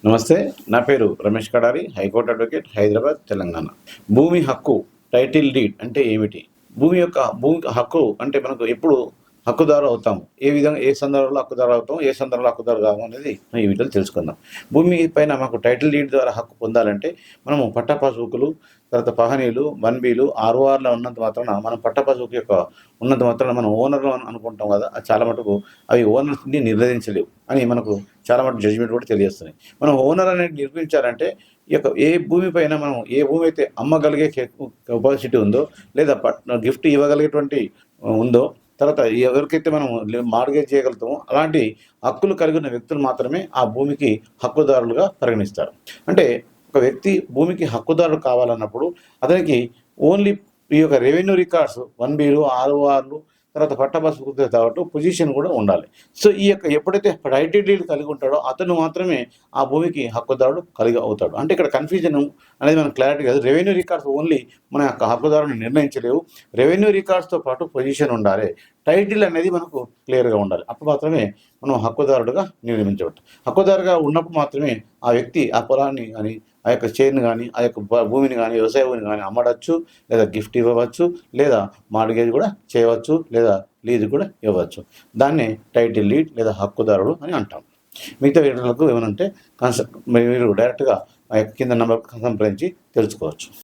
నమస్తే. నా పేరు రమేష్ కడారి, హైకోర్టు అడ్వకేట్, హైదరాబాద్, తెలంగాణ. భూమి హక్కు, టైటిల్ డీడ్ అంటే ఏమిటి? భూమి హక్కు అంటే మనకు ఎప్పుడు హక్కుదారు అవుతాము, ఏ విధంగా ఏ సందర్భంలో హక్కుదారు అవుతాము, ఏ సందర్భంలో హక్కుదారు కాము అనేది ఈ వీడియోలో తెలుసుకుందాం. భూమి పైన మాకు టైటిల్ డీడ్ ద్వారా హక్కు పొందాలంటే మనము పట్టా పాస్బుక్లు, తర్వాత పహనీలు, వన్బీలు, ఆర్ఓఆర్లో ఉన్నంత మాత్రాన మనం పట్టా పాస్బుక్ యొక్క ఉన్నంత మాత్రాన మనం ఓనర్లు అనుకుంటాం కదా, అది చాలా మటుకు అవి ఓనర్స్ని నిర్ధారించలేవు అని మనకు చాలా మటుకు జడ్జిమెంట్ కూడా తెలియజేస్తున్నాయి. మనం ఓనర్ అనేది నిర్మించాలంటే ఈ యొక్క ఏ భూమి పైన మనం ఏ భూమి అయితే అమ్మగలిగే కెపాసిటీ ఉందో, లేదా గిఫ్ట్ ఇవ్వగలిగేటువంటి ఉందో, తర్వాత ఎవరికైతే మనం మార్గేజ్ చేయగలుగుతామో అలాంటి హక్కులు కలిగిన వ్యక్తులు మాత్రమే ఆ భూమికి హక్కుదారులుగా పరిగణిస్తారు. అంటే ఒక వ్యక్తి భూమికి హక్కుదారుడు కావాలన్నప్పుడు అతనికి ఓన్లీ ఈ యొక్క రెవెన్యూ రికార్డ్స్ 1Bలు, ఆర్ఓఆర్లు, తర్వాత పట్టా పాటు పొజిషన్ కూడా ఉండాలి. సో ఈ యొక్క ఎప్పుడైతే టైటిల్ డీడ్ కలిగి ఉంటాడో అతను మాత్రమే ఆ భూమికి హక్కుదారుడు కలిగి అవుతాడు. అంటే ఇక్కడ కన్ఫ్యూజన్ అనేది మనకు క్లారిటీ కాదు. రెవెన్యూ రికార్డ్స్ ఓన్లీ మన యొక్క హక్కుదారుని నిర్ణయించలేవు. రెవెన్యూ రికార్డ్స్తో పాటు పొజిషన్ ఉండాలి. టైటిల్ అనేది మనకు క్లియర్గా ఉండాలి. అప్పుడు మాత్రమే మనం హక్కుదారుడుగా నిర్మించవచ్చు. హక్కుదారుగా ఉన్నప్పుడు మాత్రమే ఆ వ్యక్తి ఆ పొలాన్ని కానీ, ఆ యొక్క చేను కానీ, ఆ యొక్క భూమిని కానీ, వ్యవసాయ భూమిని కానీ అమ్మడచ్చు, లేదా గిఫ్ట్ ఇవ్వవచ్చు, లేదా మార్గేజ్ కూడా చేయవచ్చు, లేదా లీజు కూడా ఇవ్వచ్చు. దాన్నే టైటిల్ డీడ్ లేదా హక్కుదారుడు అని అంటాం. మిగతా వివరాలకు ఏమైనా ఉంటే మీరు డైరెక్ట్గా ఆ యొక్క కింద నెంబర్కి సంప్రదించి తెలుసుకోవచ్చు.